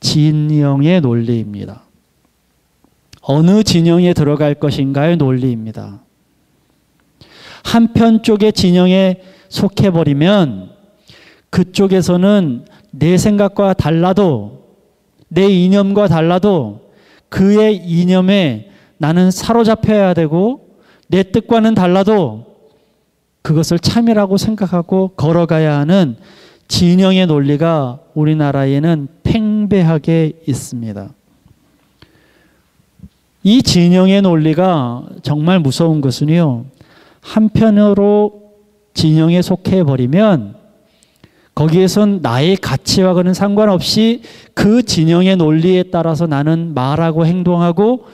진영의 논리입니다. 어느 진영에 들어갈 것인가의 논리입니다. 한편 쪽의 진영에 속해버리면 그쪽에서는 내 생각과 달라도, 내 이념과 달라도 그의 이념에 나는 사로잡혀야 되고, 내 뜻과는 달라도 그것을 참이라고 생각하고 걸어가야 하는 진영의 논리가 우리나라에는 팽배하게 있습니다. 이 진영의 논리가 정말 무서운 것은요, 한편으로 진영에 속해버리면 거기에선 나의 가치와는 상관없이 그 진영의 논리에 따라서 나는 말하고 행동하고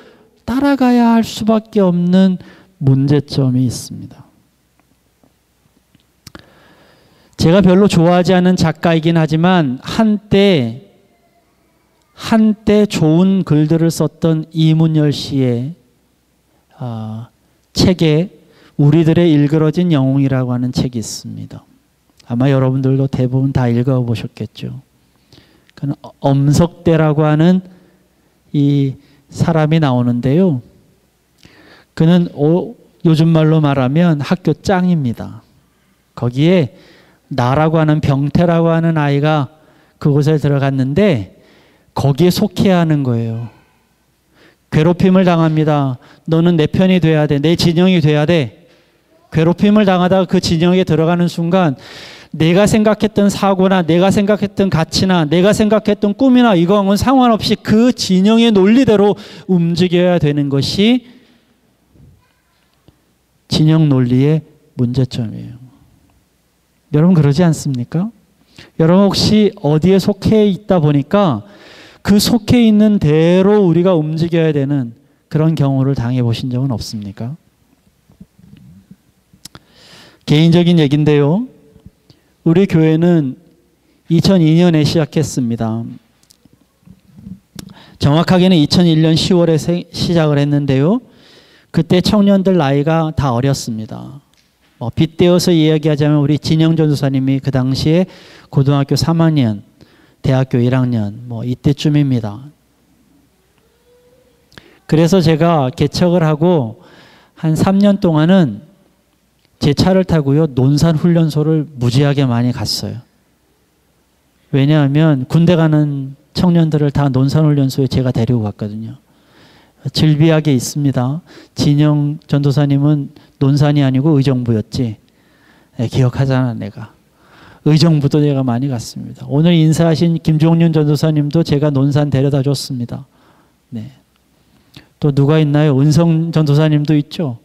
따라가야 할 수밖에 없는 문제점이 있습니다. 제가 별로 좋아하지 않은 작가이긴 하지만 한때 좋은 글들을 썼던 이문열 씨의 책에 우리들의 일그러진 영웅이라고 하는 책이 있습니다. 아마 여러분들도 대부분 다 읽어보셨겠죠. 그는 엄석대라고 하는 이 사람이 나오는데요. 그는 요즘 말로 말하면 학교 짱입니다. 거기에 나라고 하는 병태라고 하는 아이가 그곳에 들어갔는데 거기에 속해야 하는 거예요. 괴롭힘을 당합니다. 너는 내 편이 돼야 돼. 내 진영이 돼야 돼. 괴롭힘을 당하다가 그 진영에 들어가는 순간 내가 생각했던 사고나 내가 생각했던 가치나 내가 생각했던 꿈이나 이거하고는 상관없이 그 진영의 논리대로 움직여야 되는 것이 진영 논리의 문제점이에요. 여러분 그러지 않습니까? 여러분 혹시 어디에 속해 있다 보니까 그 속해 있는 대로 우리가 움직여야 되는 그런 경우를 당해 보신 적은 없습니까? 개인적인 얘기인데요. 우리 교회는 2002년에 시작했습니다. 정확하게는 2001년 10월에 시작을 했는데요. 그때 청년들 나이가 다 어렸습니다. 빗대어서 이야기하자면 우리 진영 전도사님이 그 당시에 고등학교 3학년, 대학교 1학년 이때쯤입니다. 그래서 제가 개척을 하고 한 3년 동안은 제 차를 타고요 논산훈련소를 무지하게 많이 갔어요. 왜냐하면 군대 가는 청년들을 다 논산훈련소에 제가 데리고 갔거든요. 즐비하게 있습니다. 진영 전도사님은 논산이 아니고 의정부였지. 네, 기억하잖아 내가. 의정부도 제가 많이 갔습니다. 오늘 인사하신 김종윤 전도사님도 제가 논산 데려다 줬습니다. 네. 또 누가 있나요? 은성 전도사님도 있죠.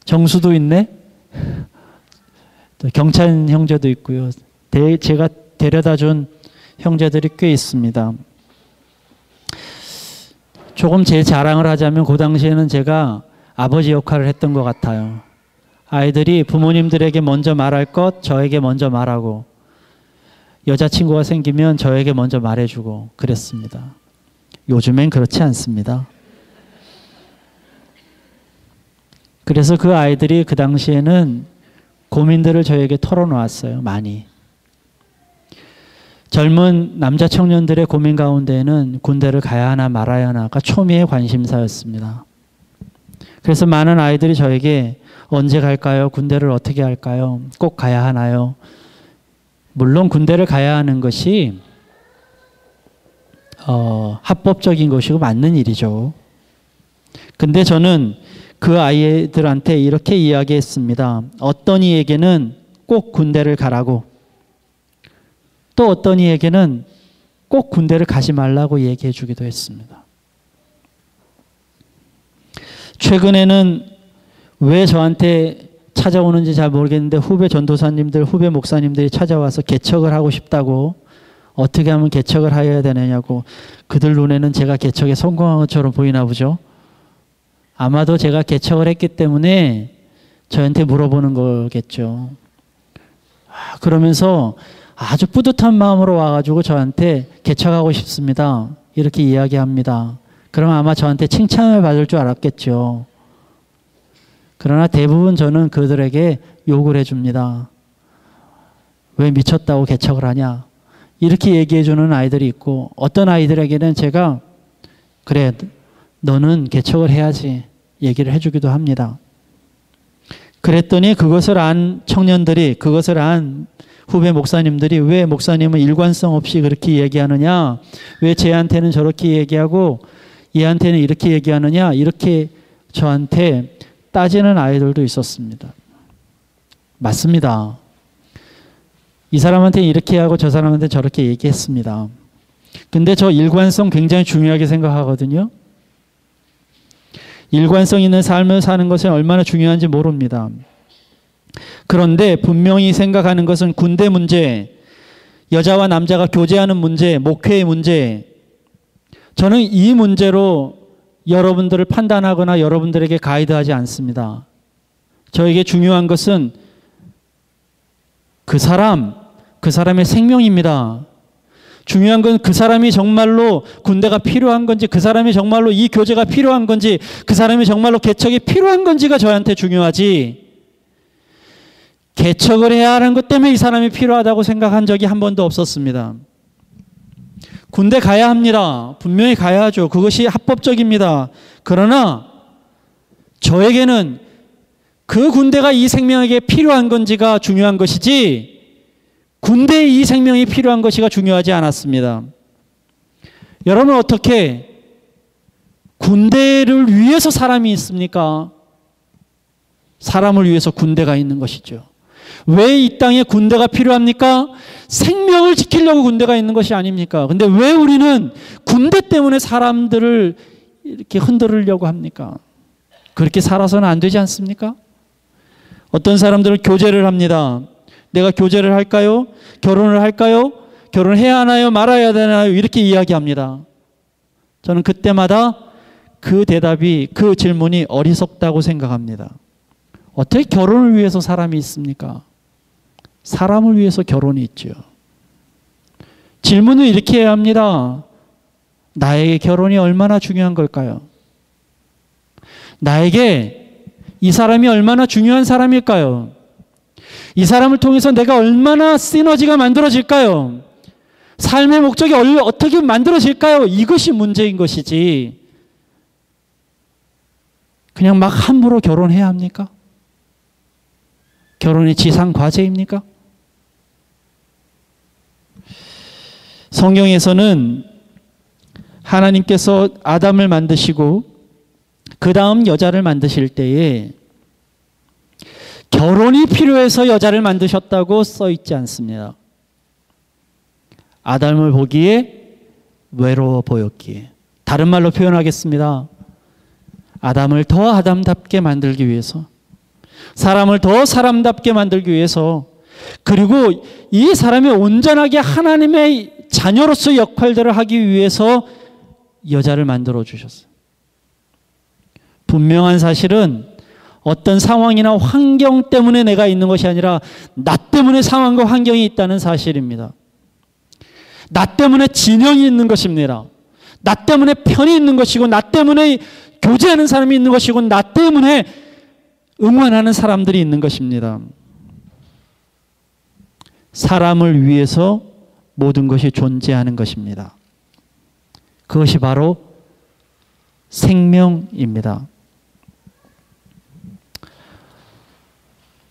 정수도 있네. 또 경찬 형제도 있고요. 제가 데려다 준 형제들이 꽤 있습니다. 조금 제 자랑을 하자면 그 당시에는 제가 아버지 역할을 했던 것 같아요. 아이들이 부모님들에게 먼저 말할 것 저에게 먼저 말하고 여자친구가 생기면 저에게 먼저 말해주고 그랬습니다. 요즘엔 그렇지 않습니다. 그래서 그 아이들이 그 당시에는 고민들을 저에게 털어놓았어요. 많이. 젊은 남자 청년들의 고민 가운데에는 군대를 가야 하나 말아야 하나가 초미의 관심사였습니다. 그래서 많은 아이들이 저에게 언제 갈까요? 군대를 어떻게 할까요? 꼭 가야 하나요? 물론 군대를 가야 하는 것이 합법적인 것이고 맞는 일이죠. 근데 저는 그 아이들한테 이렇게 이야기했습니다. 어떤 이에게는 꼭 군대를 가라고, 또 어떤 이에게는 꼭 군대를 가지 말라고 얘기해 주기도 했습니다. 최근에는 왜 저한테 찾아오는지 잘 모르겠는데 후배 전도사님들, 후배 목사님들이 찾아와서 개척을 하고 싶다고, 어떻게 하면 개척을 해야 되느냐고. 그들 눈에는 제가 개척에 성공한 것처럼 보이나 보죠. 아마도 제가 개척을 했기 때문에 저한테 물어보는 거겠죠. 그러면서 아주 뿌듯한 마음으로 와가지고 저한테 개척하고 싶습니다. 이렇게 이야기합니다. 그럼 아마 저한테 칭찬을 받을 줄 알았겠죠. 그러나 대부분 저는 그들에게 욕을 해줍니다. 왜 미쳤다고 개척을 하냐? 이렇게 얘기해 주는 아이들이 있고, 어떤 아이들에게는 제가 그래 너는 개척을 해야지 얘기를 해주기도 합니다. 그랬더니 그것을 안 청년들이, 그것을 안 후배 목사님들이 왜 목사님은 일관성 없이 그렇게 얘기하느냐, 왜 쟤한테는 저렇게 얘기하고 얘한테는 이렇게 얘기하느냐, 이렇게 저한테 따지는 아이들도 있었습니다. 맞습니다. 이 사람한테 이렇게 하고 저 사람한테 저렇게 얘기했습니다. 근데 저 일관성 굉장히 중요하게 생각하거든요. 일관성 있는 삶을 사는 것이 얼마나 중요한지 모릅니다. 그런데 분명히 생각하는 것은 군대 문제, 여자와 남자가 교제하는 문제, 목회의 문제, 저는 이 문제로 여러분들을 판단하거나 여러분들에게 가이드하지 않습니다. 저에게 중요한 것은 그 사람의 생명입니다. 중요한 건 그 사람이 정말로 군대가 필요한 건지, 그 사람이 정말로 이 교제가 필요한 건지, 그 사람이 정말로 개척이 필요한 건지가 저한테 중요하지, 개척을 해야 하는 것 때문에 이 사람이 필요하다고 생각한 적이 한 번도 없었습니다. 군대 가야 합니다. 분명히 가야죠. 그것이 합법적입니다. 그러나 저에게는 그 군대가 이 생명에게 필요한 건지가 중요한 것이지, 군대에 이 생명이 필요한 것이가 중요하지 않았습니다. 여러분, 어떻게 군대를 위해서 사람이 있습니까? 사람을 위해서 군대가 있는 것이죠. 왜 이 땅에 군대가 필요합니까? 생명을 지키려고 군대가 있는 것이 아닙니까? 근데 왜 우리는 군대 때문에 사람들을 이렇게 흔들으려고 합니까? 그렇게 살아서는 안 되지 않습니까? 어떤 사람들은 교제를 합니다. 내가 교제를 할까요? 결혼을 할까요? 결혼해야 하나요? 말아야 되나요? 이렇게 이야기합니다. 저는 그때마다 그 대답이, 그 질문이 어리석다고 생각합니다. 어떻게 결혼을 위해서 사람이 있습니까? 사람을 위해서 결혼이 있죠. 질문을 이렇게 해야 합니다. 나에게 결혼이 얼마나 중요한 걸까요? 나에게 이 사람이 얼마나 중요한 사람일까요? 이 사람을 통해서 내가 얼마나 시너지가 만들어질까요? 삶의 목적이 어떻게 만들어질까요? 이것이 문제인 것이지, 그냥 막 함부로 결혼해야 합니까? 결혼이 지상 과제입니까? 성경에서는 하나님께서 아담을 만드시고 그 다음 여자를 만드실 때에 결혼이 필요해서 여자를 만드셨다고 써 있지 않습니다. 아담을 보기에 외로워 보였기에. 다른 말로 표현하겠습니다. 아담을 더 아담답게 만들기 위해서, 사람을 더 사람답게 만들기 위해서, 그리고 이 사람이 온전하게 하나님의 자녀로서의 역할들을 하기 위해서 여자를 만들어 주셨어요. 분명한 사실은 어떤 상황이나 환경 때문에 내가 있는 것이 아니라 나 때문에 상황과 환경이 있다는 사실입니다. 나 때문에 진영이 있는 것입니다. 나 때문에 편이 있는 것이고, 나 때문에 교제하는 사람이 있는 것이고, 나 때문에 응원하는 사람들이 있는 것입니다. 사람을 위해서 모든 것이 존재하는 것입니다. 그것이 바로 생명입니다.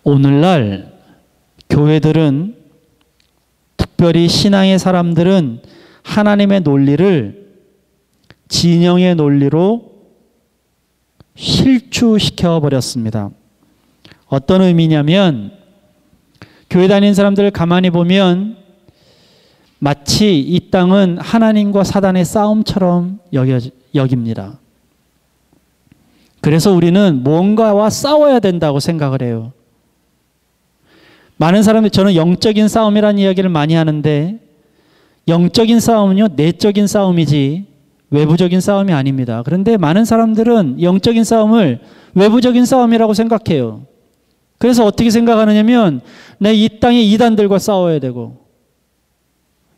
오늘날 교회들은, 특별히 신앙의 사람들은 하나님의 논리를 진영의 논리로 실추시켜 버렸습니다. 어떤 의미냐면, 교회 다니는 사람들을 가만히 보면 마치 이 땅은 하나님과 사단의 싸움처럼 여깁니다. 그래서 우리는 뭔가와 싸워야 된다고 생각을 해요. 많은 사람들이, 저는 영적인 싸움이라는 이야기를 많이 하는데, 영적인 싸움은요, 내적인 싸움이지 외부적인 싸움이 아닙니다. 그런데 많은 사람들은 영적인 싸움을 외부적인 싸움이라고 생각해요. 그래서 어떻게 생각하느냐면, 내 이 땅의 이단들과 싸워야 되고,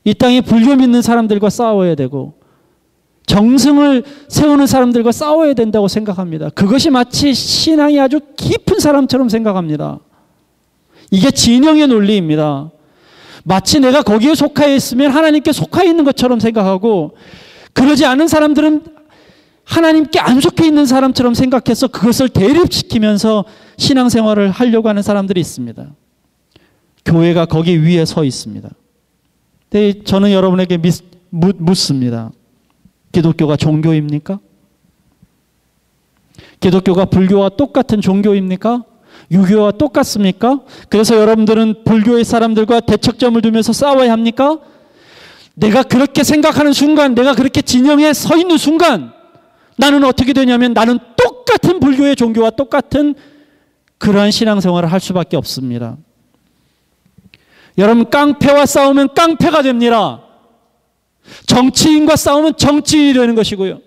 이 땅에 불교 믿는 사람들과 싸워야 되고, 정승을 세우는 사람들과 싸워야 된다고 생각합니다. 그것이 마치 신앙이 아주 깊은 사람처럼 생각합니다. 이게 진영의 논리입니다. 마치 내가 거기에 속하여 있으면 하나님께 속하여 있는 것처럼 생각하고, 그러지 않은 사람들은 하나님께 안 속해 있는 사람처럼 생각해서 그것을 대립시키면서 신앙생활을 하려고 하는 사람들이 있습니다. 교회가 거기 위에 서 있습니다. 근데 저는 여러분에게 묻습니다. 기독교가 종교입니까? 기독교가 불교와 똑같은 종교입니까? 유교와 똑같습니까? 그래서 여러분들은 불교의 사람들과 대척점을 두면서 싸워야 합니까? 내가 그렇게 생각하는 순간, 내가 그렇게 진영에 서 있는 순간 나는 어떻게 되냐면 나는 똑같은 불교의 종교와 똑같은 그러한 신앙생활을 할 수밖에 없습니다. 여러분, 깡패와 싸우면 깡패가 됩니다. 정치인과 싸우면 정치인이 되는 것이고요.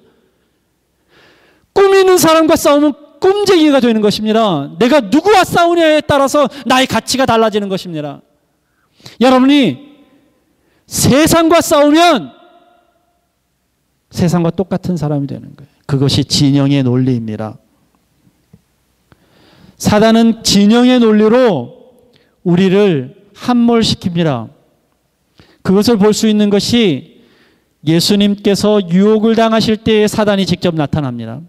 꿈 있는 사람과 싸우면 꿈쟁이가 되는 것입니다. 내가 누구와 싸우냐에 따라서 나의 가치가 달라지는 것입니다. 여러분이 세상과 싸우면 세상과 똑같은 사람이 되는 거예요. 그것이 진영의 논리입니다. 사단은 진영의 논리로 우리를 함몰시킵니다. 그것을 볼 수 있는 것이 예수님께서 유혹을 당하실 때에 사단이 직접 나타납니다.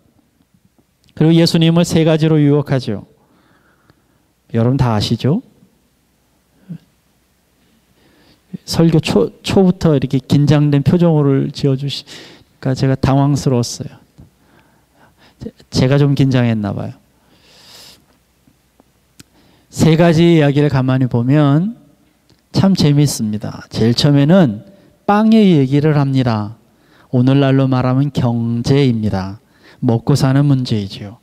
그리고 예수님을 세 가지로 유혹하죠. 여러분 다 아시죠? 설교 초부터 이렇게 긴장된 표정을 지어주시니까 제가 당황스러웠어요. 제가 좀 긴장했나 봐요. 세 가지 이야기를 가만히 보면 참 재미있습니다. 제일 처음에는 빵의 얘기를 합니다. 오늘날로 말하면 경제입니다. 먹고 사는 문제이죠.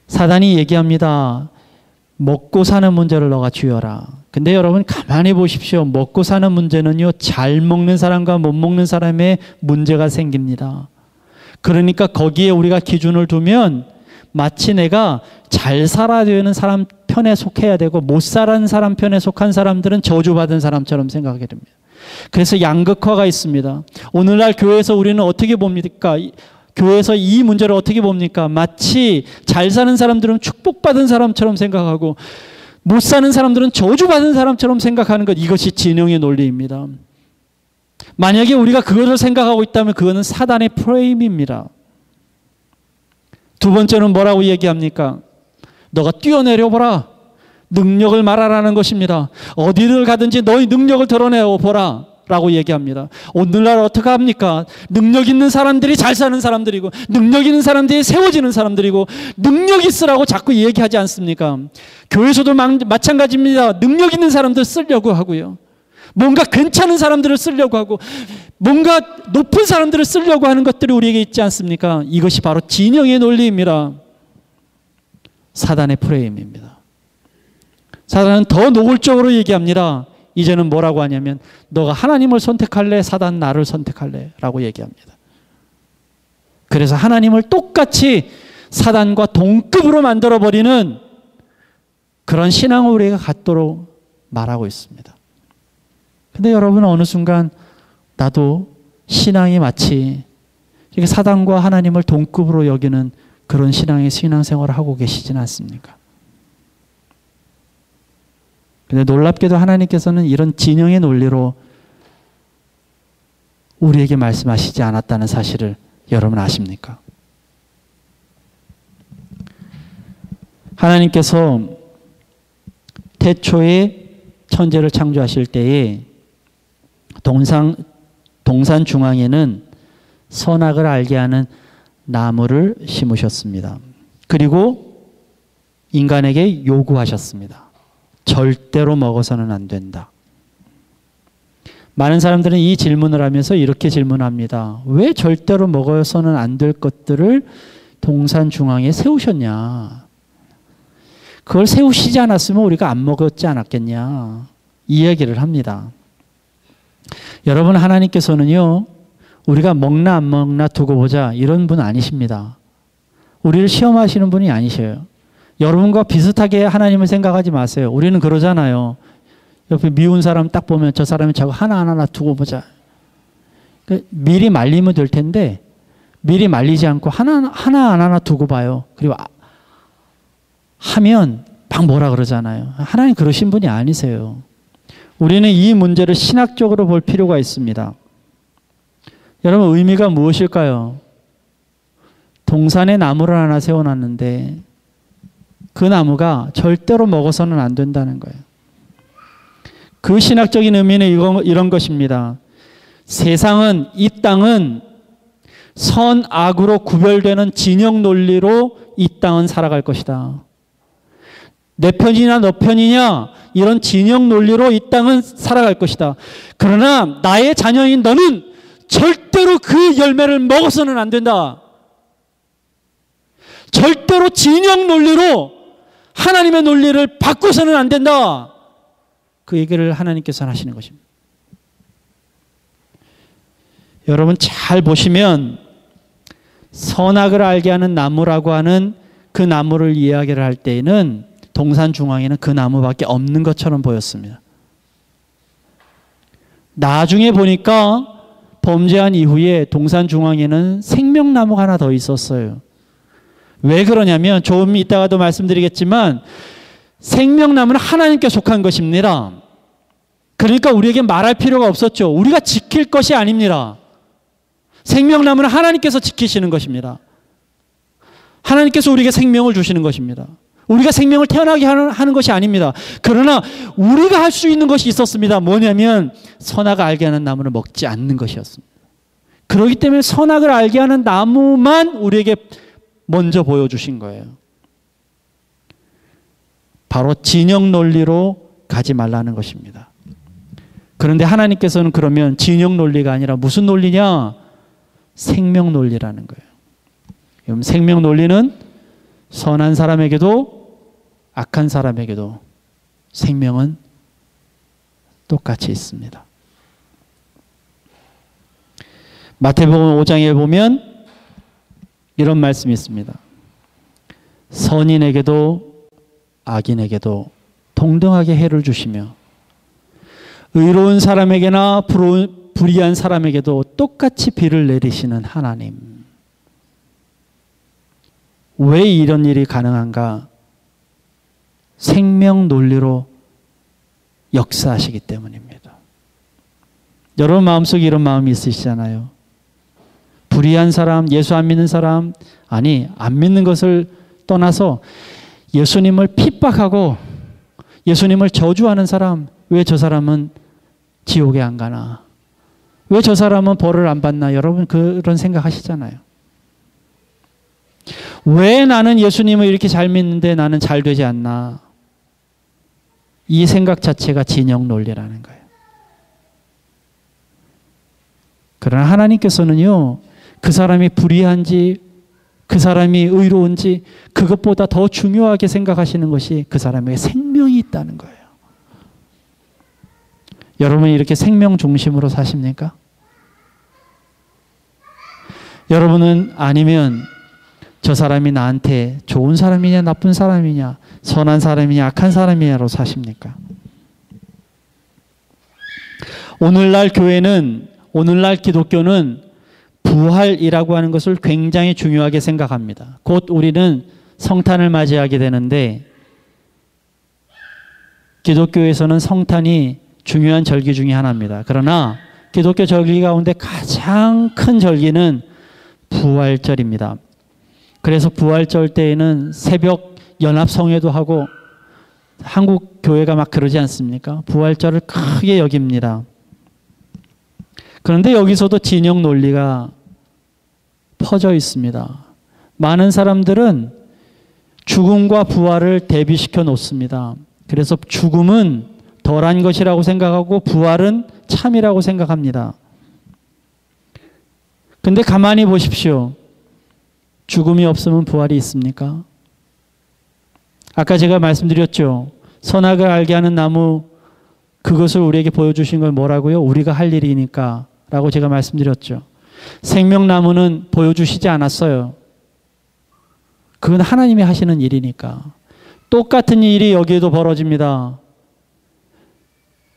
사단이 얘기합니다. 먹고 사는 문제를 너가 쥐어라. 근데 여러분 가만히 보십시오. 먹고 사는 문제는요, 잘 먹는 사람과 못 먹는 사람의 문제가 생깁니다. 그러니까 거기에 우리가 기준을 두면 마치 내가 잘 살아야 되는 사람 편에 속해야 되고 못 살아는 사람 편에 속한 사람들은 저주받은 사람처럼 생각하게 됩니다. 그래서 양극화가 있습니다. 오늘날 교회에서 우리는 어떻게 봅니까? 교회에서 이 문제를 어떻게 봅니까? 마치 잘 사는 사람들은 축복받은 사람처럼 생각하고 못 사는 사람들은 저주받은 사람처럼 생각하는 것, 이것이 진영의 논리입니다. 만약에 우리가 그것을 생각하고 있다면 그거는 사단의 프레임입니다. 두 번째는 뭐라고 얘기합니까? 너가 뛰어내려보라. 능력을 말하라는 것입니다. 어디를 가든지 너희 능력을 드러내보라 라고 얘기합니다. 오늘날 어떻게 합니까? 능력 있는 사람들이 잘 사는 사람들이고 능력 있는 사람들이 세워지는 사람들이고 능력 있으라고 자꾸 얘기하지 않습니까? 교회에서도 마찬가지입니다. 능력 있는 사람들 쓰려고 하고요. 뭔가 괜찮은 사람들을 쓰려고 하고 뭔가 높은 사람들을 쓰려고 하는 것들이 우리에게 있지 않습니까? 이것이 바로 진영의 논리입니다. 사단의 프레임입니다. 사단은 더 노골적으로 얘기합니다. 이제는 뭐라고 하냐면 너가 하나님을 선택할래? 사단 나를 선택할래? 라고 얘기합니다. 그래서 하나님을 똑같이 사단과 동급으로 만들어버리는 그런 신앙을 우리가 갖도록 말하고 있습니다. 근데 여러분 어느 순간 나도 신앙이 마치 이렇게 사단과 하나님을 동급으로 여기는 그런 신앙생활을 하고 계시지는 않습니까? 근데 놀랍게도 하나님께서는 이런 진영의 논리로 우리에게 말씀하시지 않았다는 사실을 여러분 아십니까? 하나님께서 태초에 천지를 창조하실 때에 동산 중앙에는 선악을 알게 하는 나무를 심으셨습니다. 그리고 인간에게 요구하셨습니다. 절대로 먹어서는 안 된다. 많은 사람들은 이 질문을 하면서 이렇게 질문합니다. 왜 절대로 먹어서는 안 될 것들을 동산 중앙에 세우셨냐? 그걸 세우시지 않았으면 우리가 안 먹었지 않았겠냐? 이 이야기를 합니다. 여러분, 하나님께서는요, 우리가 먹나 안 먹나 두고 보자 이런 분 아니십니다. 우리를 시험하시는 분이 아니셔요. 여러분과 비슷하게 하나님을 생각하지 마세요. 우리는 그러잖아요. 옆에 미운 사람 딱 보면 저 사람이 자꾸 하나하나 두고 보자. 미리 말리면 될 텐데 미리 말리지 않고 하나하나 두고 봐요. 그리고 하면 막 뭐라 그러잖아요. 하나님 그러신 분이 아니세요. 우리는 이 문제를 신학적으로 볼 필요가 있습니다. 여러분, 의미가 무엇일까요? 동산에 나무를 하나 세워놨는데 그 나무가 절대로 먹어서는 안 된다는 거예요. 그 신학적인 의미는 이런 것입니다. 세상은, 이 땅은 선, 악으로 구별되는 진영 논리로 이 땅은 살아갈 것이다. 내 편이냐 너 편이냐 이런 진영 논리로 이 땅은 살아갈 것이다. 그러나 나의 자녀인 너는 절대로 그 열매를 먹어서는 안 된다. 절대로 진영 논리로 하나님의 논리를 바꿔서는 안 된다. 그 얘기를 하나님께서 하시는 것입니다. 여러분 잘 보시면 선악을 알게 하는 나무라고 하는 그 나무를 이야기를 할 때에는 동산 중앙에는 그 나무밖에 없는 것처럼 보였습니다. 나중에 보니까 범죄한 이후에 동산 중앙에는 생명나무가 하나 더 있었어요. 왜 그러냐면 좀 이따가도 말씀드리겠지만 생명나무는 하나님께 속한 것입니다. 그러니까 우리에게 말할 필요가 없었죠. 우리가 지킬 것이 아닙니다. 생명나무는 하나님께서 지키시는 것입니다. 하나님께서 우리에게 생명을 주시는 것입니다. 우리가 생명을 태어나게 하는 것이 아닙니다. 그러나 우리가 할 수 있는 것이 있었습니다. 뭐냐면 선악을 알게 하는 나무를 먹지 않는 것이었습니다. 그렇기 때문에 선악을 알게 하는 나무만 우리에게 먼저 보여주신 거예요. 바로 진영 논리로 가지 말라는 것입니다. 그런데 하나님께서는 그러면 진영 논리가 아니라 무슨 논리냐? 생명 논리라는 거예요. 그럼 생명 논리는 선한 사람에게도 악한 사람에게도 생명은 똑같이 있습니다. 마태복음 5장에 보면 이런 말씀이 있습니다. 선인에게도 악인에게도 동등하게 해를 주시며 의로운 사람에게나 불의한 사람에게도 똑같이 비를 내리시는 하나님. 왜 이런 일이 가능한가? 생명 논리로 역사하시기 때문입니다. 여러분 마음속에 이런 마음이 있으시잖아요. 불의한 사람, 예수 안 믿는 사람, 아니 안 믿는 것을 떠나서 예수님을 핍박하고 예수님을 저주하는 사람, 왜 저 사람은 지옥에 안 가나? 왜 저 사람은 벌을 안 받나? 여러분 그런 생각 하시잖아요. 왜 나는 예수님을 이렇게 잘 믿는데 나는 잘 되지 않나? 이 생각 자체가 진영 논리라는 거예요. 그러나 하나님께서는요, 그 사람이 불의한지 그 사람이 의로운지 그것보다 더 중요하게 생각하시는 것이 그 사람에게 생명이 있다는 거예요. 여러분이 이렇게 생명 중심으로 사십니까? 여러분은 아니면 저 사람이 나한테 좋은 사람이냐 나쁜 사람이냐 선한 사람이냐 악한 사람이냐로 사십니까? 오늘날 교회는 오늘날 기독교는 부활이라고 하는 것을 굉장히 중요하게 생각합니다. 곧 우리는 성탄을 맞이하게 되는데 기독교에서는 성탄이 중요한 절기 중에 하나입니다. 그러나 기독교 절기 가운데 가장 큰 절기는 부활절입니다. 그래서 부활절 때에는 새벽 연합성회도 하고 한국 교회가 막 그러지 않습니까? 부활절을 크게 여깁니다. 그런데 여기서도 진영 논리가 퍼져 있습니다. 많은 사람들은 죽음과 부활을 대비시켜 놓습니다. 그래서 죽음은 덜한 것이라고 생각하고 부활은 참이라고 생각합니다. 근데 가만히 보십시오. 죽음이 없으면 부활이 있습니까? 아까 제가 말씀드렸죠. 선악을 알게 하는 나무, 그것을 우리에게 보여주신 건 뭐라고요? 우리가 할 일이니까 라고 제가 말씀드렸죠. 생명나무는 보여주시지 않았어요. 그건 하나님이 하시는 일이니까. 똑같은 일이 여기에도 벌어집니다.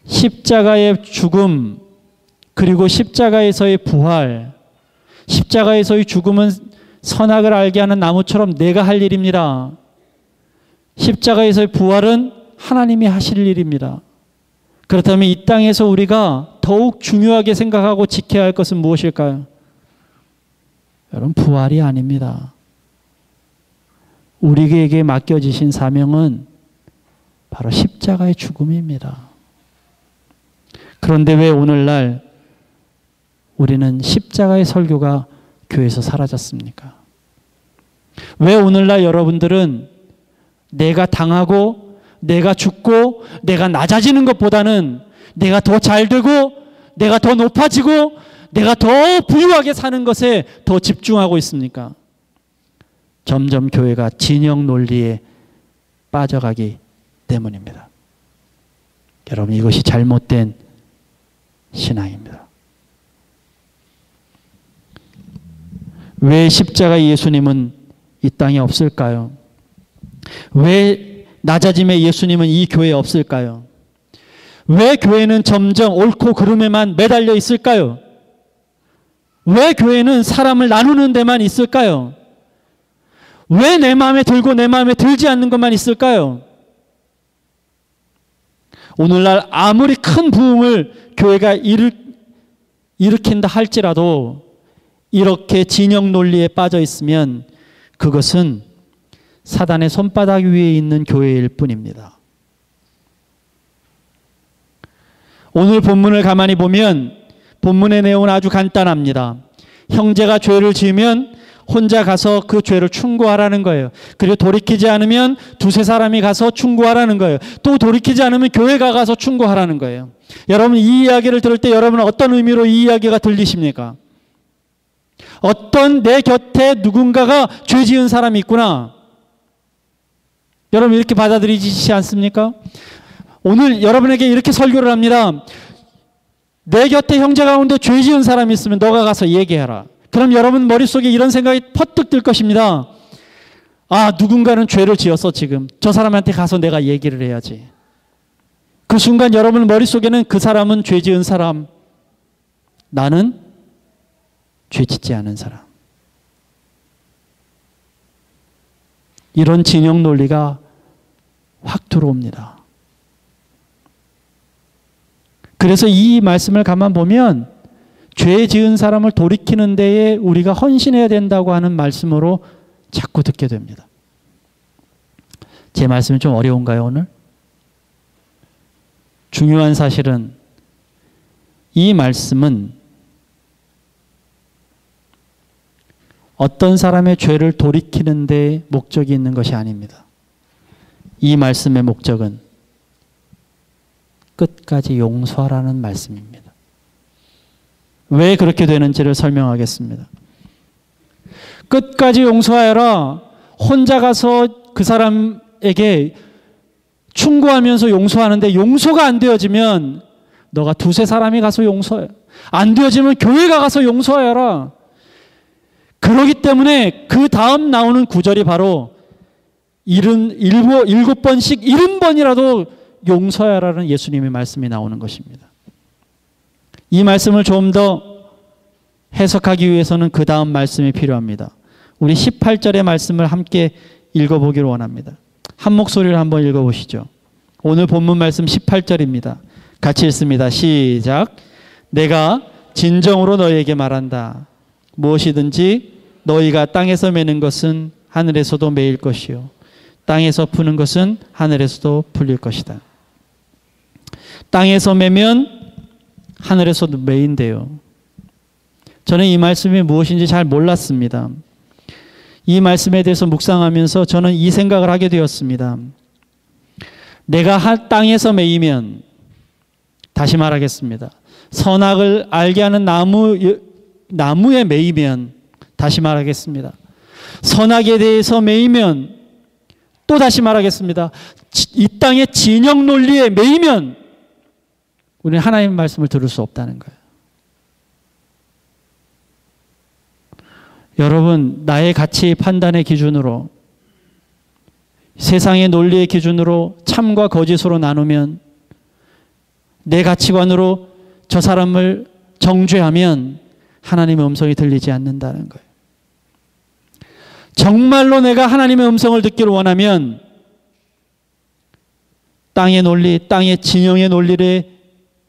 십자가의 죽음, 그리고 십자가에서의 부활. 십자가에서의 죽음은 선악을 알게 하는 나무처럼 내가 할 일입니다. 십자가에서의 부활은 하나님이 하실 일입니다. 그렇다면 이 땅에서 우리가 더욱 중요하게 생각하고 지켜야 할 것은 무엇일까요? 여러분, 부활이 아닙니다. 우리에게 맡겨지신 사명은 바로 십자가의 죽음입니다. 그런데 왜 오늘날 우리는 십자가의 설교가 교회에서 사라졌습니까? 왜 오늘날 여러분들은 내가 당하고 내가 죽고 내가 낮아지는 것보다는 내가 더 잘되고 내가 더 높아지고 내가 더 부유하게 사는 것에 더 집중하고 있습니까? 점점 교회가 진영 논리에 빠져가기 때문입니다. 여러분, 이것이 잘못된 신앙입니다. 왜 십자가 예수님은 이 땅에 없을까요? 왜 낮아짐의 예수님은 이 교회에 없을까요? 왜 교회는 점점 옳고 그름에만 매달려 있을까요? 왜 교회는 사람을 나누는 데만 있을까요? 왜 내 마음에 들고 내 마음에 들지 않는 것만 있을까요? 오늘날 아무리 큰 부흥을 교회가 일으킨다 할지라도 이렇게 진영 논리에 빠져 있으면 그것은 사단의 손바닥 위에 있는 교회일 뿐입니다. 오늘 본문을 가만히 보면 본문의 내용은 아주 간단합니다. 형제가 죄를 지으면 혼자 가서 그 죄를 충고하라는 거예요. 그리고 돌이키지 않으면 두세 사람이 가서 충고하라는 거예요. 또 돌이키지 않으면 교회가 가서 충고하라는 거예요. 여러분, 이 이야기를 들을 때 여러분은 어떤 의미로 이 이야기가 들리십니까? 어떤 내 곁에 누군가가 죄 지은 사람이 있구나. 여러분, 이렇게 받아들이지 않습니까? 오늘 여러분에게 이렇게 설교를 합니다. 내 곁에 형제 가운데 죄 지은 사람이 있으면 너가 가서 얘기해라. 그럼 여러분 머릿속에 이런 생각이 퍼뜩 들 것입니다. 아, 누군가는 죄를 지었어 지금. 저 사람한테 가서 내가 얘기를 해야지. 그 순간 여러분 머릿속에는 그 사람은 죄 지은 사람, 나는 죄 짓지 않은 사람. 이런 진영 논리가 확 들어옵니다. 그래서 이 말씀을 가만 보면 죄 지은 사람을 돌이키는 데에 우리가 헌신해야 된다고 하는 말씀으로 자꾸 듣게 됩니다. 제 말씀이 좀 어려운가요, 오늘? 중요한 사실은 이 말씀은 어떤 사람의 죄를 돌이키는 데 목적이 있는 것이 아닙니다. 이 말씀의 목적은 끝까지 용서하라는 말씀입니다. 왜 그렇게 되는지를 설명하겠습니다. 끝까지 용서하여라. 혼자 가서 그 사람에게 충고하면서 용서하는데 용서가 안 되어지면 너가 두세 사람이 가서 용서해. 안 되어지면 교회가 가서 용서하여라. 그러기 때문에 그 다음 나오는 구절이 바로 7번씩 70번이라도 용서하라는 예수님의 말씀이 나오는 것입니다. 이 말씀을 좀 더 해석하기 위해서는 그 다음 말씀이 필요합니다. 우리 18절의 말씀을 함께 읽어보기를 원합니다. 한 목소리로 한번 읽어보시죠. 오늘 본문 말씀 18절입니다. 같이 읽습니다. 시작. 내가 진정으로 너희에게 말한다. 무엇이든지 너희가 땅에서 매는 것은 하늘에서도 매일 것이요 땅에서 푸는 것은 하늘에서도 풀릴 것이다. 땅에서 매면 하늘에서도 매인데요. 저는 이 말씀이 무엇인지 잘 몰랐습니다. 이 말씀에 대해서 묵상하면서 저는 이 생각을 하게 되었습니다. 내가 땅에서 매이면, 다시 말하겠습니다. 선악을 알게 하는 나무에 매이면, 다시 말하겠습니다. 선악에 대해서 매이면, 또 다시 말하겠습니다. 이 땅의 진영 논리에 매이면 우리는 하나님의 말씀을 들을 수 없다는 거예요. 여러분, 나의 가치 판단의 기준으로, 세상의 논리의 기준으로 참과 거짓으로 나누면, 내 가치관으로 저 사람을 정죄하면 하나님의 음성이 들리지 않는다는 거예요. 정말로 내가 하나님의 음성을 듣기를 원하면 땅의 논리, 땅의 진영의 논리에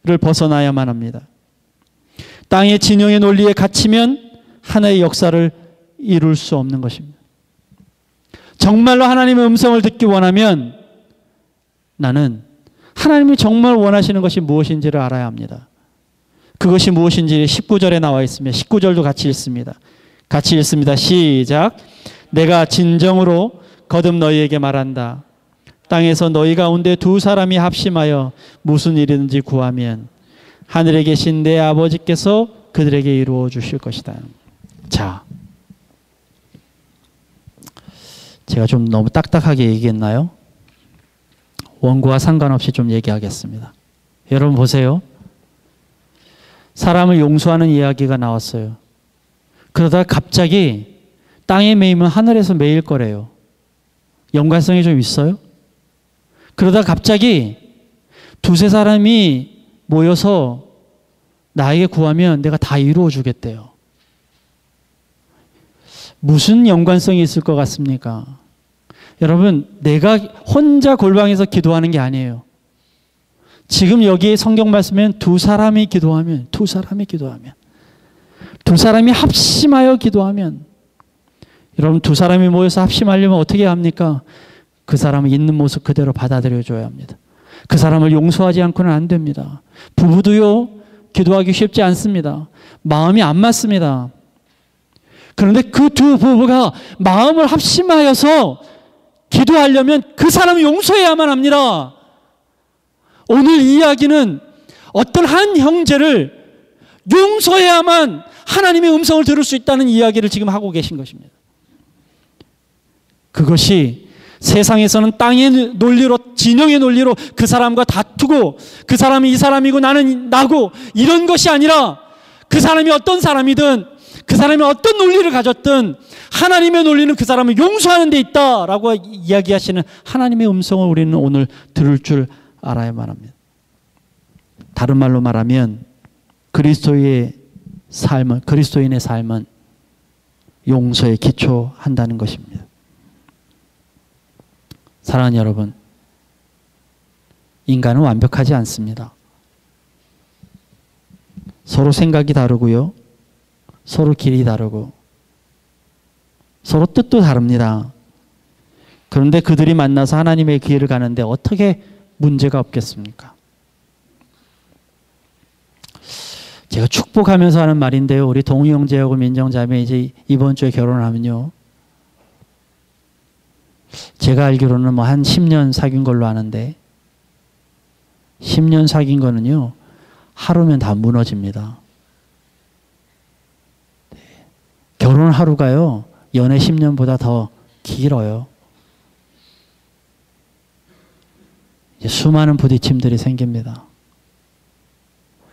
벗어나야만 합니다. 땅의 진영의 논리에 갇히면 하나의 역사를 이룰 수 없는 것입니다. 정말로 하나님의 음성을 듣기 원하면 나는 하나님이 정말 원하시는 것이 무엇인지를 알아야 합니다. 그것이 무엇인지 19절에 나와 있습니다. 19절도 같이 읽습니다. 같이 읽습니다. 시작. 내가 진정으로 거듭 너희에게 말한다. 땅에서 너희 가운데 두 사람이 합심하여 무슨 일이든지 구하면 하늘에 계신 내 아버지께서 그들에게 이루어 주실 것이다. 자, 제가 좀 너무 딱딱하게 얘기했나요? 원고와 상관없이 좀 얘기하겠습니다. 여러분 보세요. 사람을 용서하는 이야기가 나왔어요. 그러다가 갑자기 땅에 매이면 하늘에서 매일 거래요. 연관성이 좀 있어요? 그러다가 갑자기 두세 사람이 모여서 나에게 구하면 내가 다 이루어 주겠대요. 무슨 연관성이 있을 것 같습니까? 여러분, 내가 혼자 골방에서 기도하는 게 아니에요. 지금 여기 성경 말씀엔 두 사람이 기도하면, 두 사람이 합심하여 기도하면, 여러분 두 사람이 모여서 합심하려면 어떻게 합니까? 그 사람을 있는 모습 그대로 받아들여 줘야 합니다. 그 사람을 용서하지 않고는 안 됩니다. 부부도요, 기도하기 쉽지 않습니다. 마음이 안 맞습니다. 그런데 그 두 부부가 마음을 합심하여서 기도하려면 그 사람을 용서해야만 합니다. 오늘 이야기는 어떤 한 형제를 용서해야만 하나님의 음성을 들을 수 있다는 이야기를 지금 하고 계신 것입니다. 그것이 세상에서는 땅의 논리로, 진영의 논리로 그 사람과 다투고 그 사람이 이 사람이고 나는 나고 이런 것이 아니라 그 사람이 어떤 사람이든 그 사람이 어떤 논리를 가졌든 하나님의 논리는 그 사람을 용서하는 데 있다라고 이야기하시는 하나님의 음성을 우리는 오늘 들을 줄 알아야만 합니다. 다른 말로 말하면 그리스도인의 삶은 용서에 기초한다는 것입니다. 사랑하는 여러분, 인간은 완벽하지 않습니다. 서로 생각이 다르고요. 서로 길이 다르고 서로 뜻도 다릅니다. 그런데 그들이 만나서 하나님의 길을 가는데 어떻게 문제가 없겠습니까? 제가 축복하면서 하는 말인데요. 우리 동우 형제하고 민정 자매 이제 이번 주에 결혼하면요. 제가 알기로는 뭐 한 10년 사귄 걸로 아는데 10년 사귄 거는요. 하루면 다 무너집니다. 결혼 하루가요. 연애 10년보다 더 길어요. 이제 수많은 부딪힘들이 생깁니다.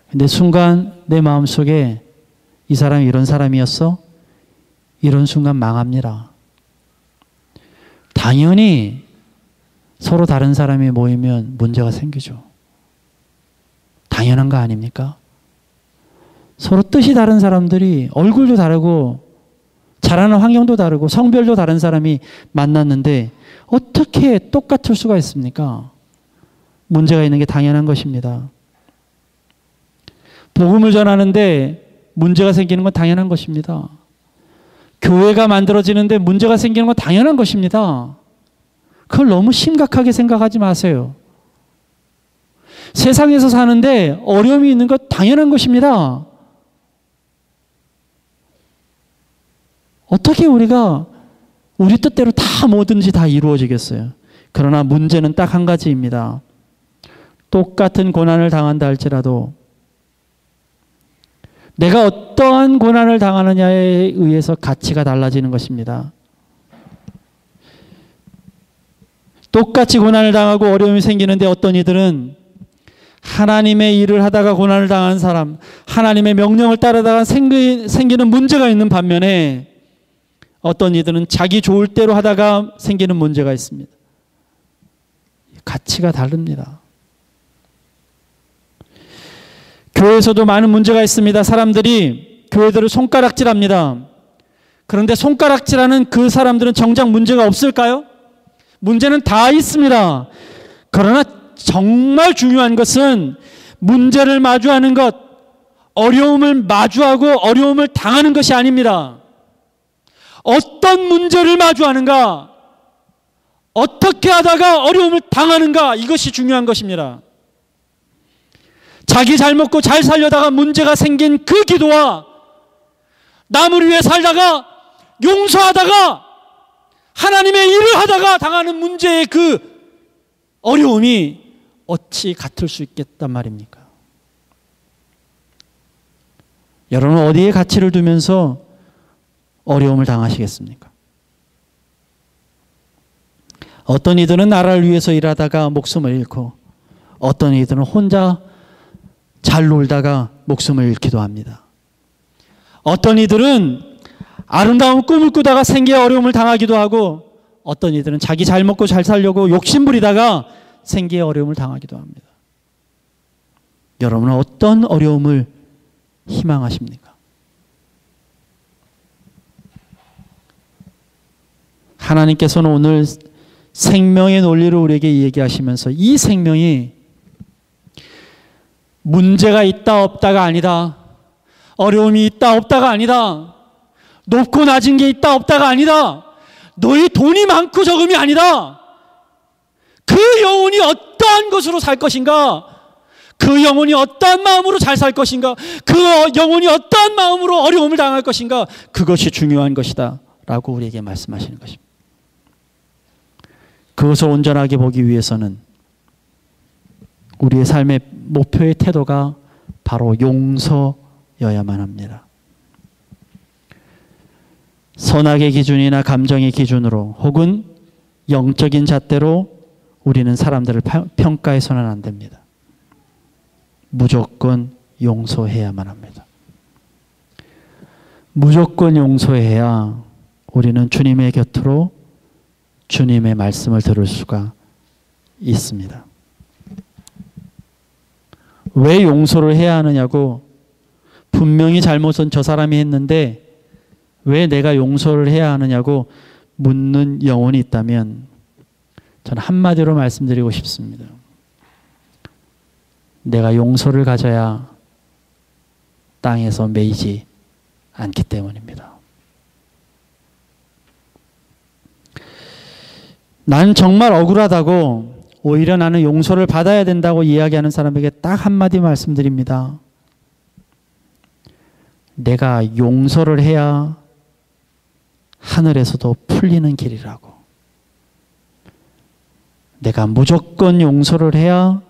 근데 순간 내 마음속에 이 사람이 이런 사람이었어? 이런 순간 망합니다. 당연히 서로 다른 사람이 모이면 문제가 생기죠. 당연한 거 아닙니까? 서로 뜻이 다른 사람들이 얼굴도 다르고 자라는 환경도 다르고 성별도 다른 사람이 만났는데 어떻게 똑같을 수가 있습니까? 문제가 있는 게 당연한 것입니다. 복음을 전하는데 문제가 생기는 건 당연한 것입니다. 교회가 만들어지는데 문제가 생기는 건 당연한 것입니다. 그걸 너무 심각하게 생각하지 마세요. 세상에서 사는데 어려움이 있는 것 당연한 것입니다. 어떻게 우리가 우리 뜻대로 다 뭐든지 다 이루어지겠어요? 그러나 문제는 딱 한 가지입니다. 똑같은 고난을 당한다 할지라도 내가 어떠한 고난을 당하느냐에 의해서 가치가 달라지는 것입니다. 똑같이 고난을 당하고 어려움이 생기는데 어떤 이들은 하나님의 일을 하다가 고난을 당한 사람, 하나님의 명령을 따르다가 생기는 문제가 있는 반면에 어떤 이들은 자기 좋을 대로 하다가 생기는 문제가 있습니다. 가치가 다릅니다. 교회에서도 많은 문제가 있습니다. 사람들이 교회들을 손가락질합니다. 그런데 손가락질하는 그 사람들은 정작 문제가 없을까요? 문제는 다 있습니다. 그러나 정말 중요한 것은 문제를 마주하는 것, 어려움을 마주하고 어려움을 당하는 것이 아닙니다. 어떤 문제를 마주하는가, 어떻게 하다가 어려움을 당하는가, 이것이 중요한 것입니다. 자기 잘 먹고 잘 살려다가 문제가 생긴 그 기도와 남을 위해 살다가 용서하다가 하나님의 일을 하다가 당하는 문제의 그 어려움이 어찌 같을 수 있겠단 말입니까? 여러분은 어디에 가치를 두면서 어려움을 당하시겠습니까? 어떤 이들은 나라를 위해서 일하다가 목숨을 잃고, 어떤 이들은 혼자 잘 놀다가 목숨을 잃기도 합니다. 어떤 이들은 아름다운 꿈을 꾸다가 생계의 어려움을 당하기도 하고, 어떤 이들은 자기 잘 먹고 잘 살려고 욕심부리다가 생계의 어려움을 당하기도 합니다. 여러분은 어떤 어려움을 희망하십니까? 하나님께서는 오늘 생명의 논리를 우리에게 얘기하시면서 이 생명이 문제가 있다 없다가 아니다, 어려움이 있다 없다가 아니다, 높고 낮은 게 있다 없다가 아니다, 너희 돈이 많고 적음이 아니다, 그 영혼이 어떠한 것으로 살 것인가, 그 영혼이 어떠한 마음으로 잘 살 것인가, 그 영혼이 어떠한 마음으로 어려움을 당할 것인가, 그것이 중요한 것이다 라고 우리에게 말씀하시는 것입니다. 그것을 온전하게 보기 위해서는 우리의 삶의 목표의 태도가 바로 용서여야만 합니다. 선악의 기준이나 감정의 기준으로 혹은 영적인 잣대로 우리는 사람들을 평가해서는 안 됩니다. 무조건 용서해야만 합니다. 무조건 용서해야 우리는 주님의 곁으로 주님의 말씀을 들을 수가 있습니다. 왜 용서를 해야 하느냐고, 분명히 잘못은 저 사람이 했는데 왜 내가 용서를 해야 하느냐고 묻는 영혼이 있다면 저는 한마디로 말씀드리고 싶습니다. 내가 용서를 가져야 땅에서 매이지 않기 때문입니다. 난 정말 억울하다고, 오히려 나는 용서를 받아야 된다고 이야기하는 사람에게 딱 한마디 말씀드립니다. 내가 용서를 해야 하늘에서도 풀리는 길이라고. 내가 무조건 용서를 해야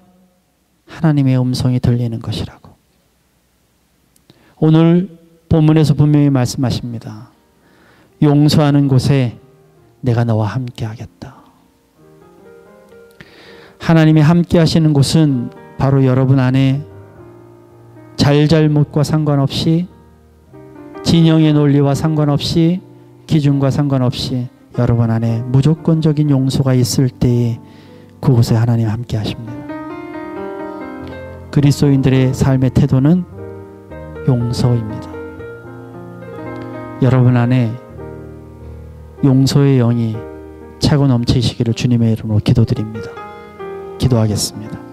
하나님의 음성이 들리는 것이라고. 오늘 본문에서 분명히 말씀하십니다. 용서하는 곳에 내가 너와 함께 하겠다. 하나님이 함께 하시는 곳은 바로 여러분 안에 잘잘못과 상관없이, 진영의 논리와 상관없이, 기준과 상관없이 여러분 안에 무조건적인 용서가 있을 때에 그곳에 하나님 함께 하십니다. 그리스도인들의 삶의 태도는 용서입니다. 여러분 안에 용서의 영이 차고 넘치시기를 주님의 이름으로 기도드립니다. 기도하겠습니다.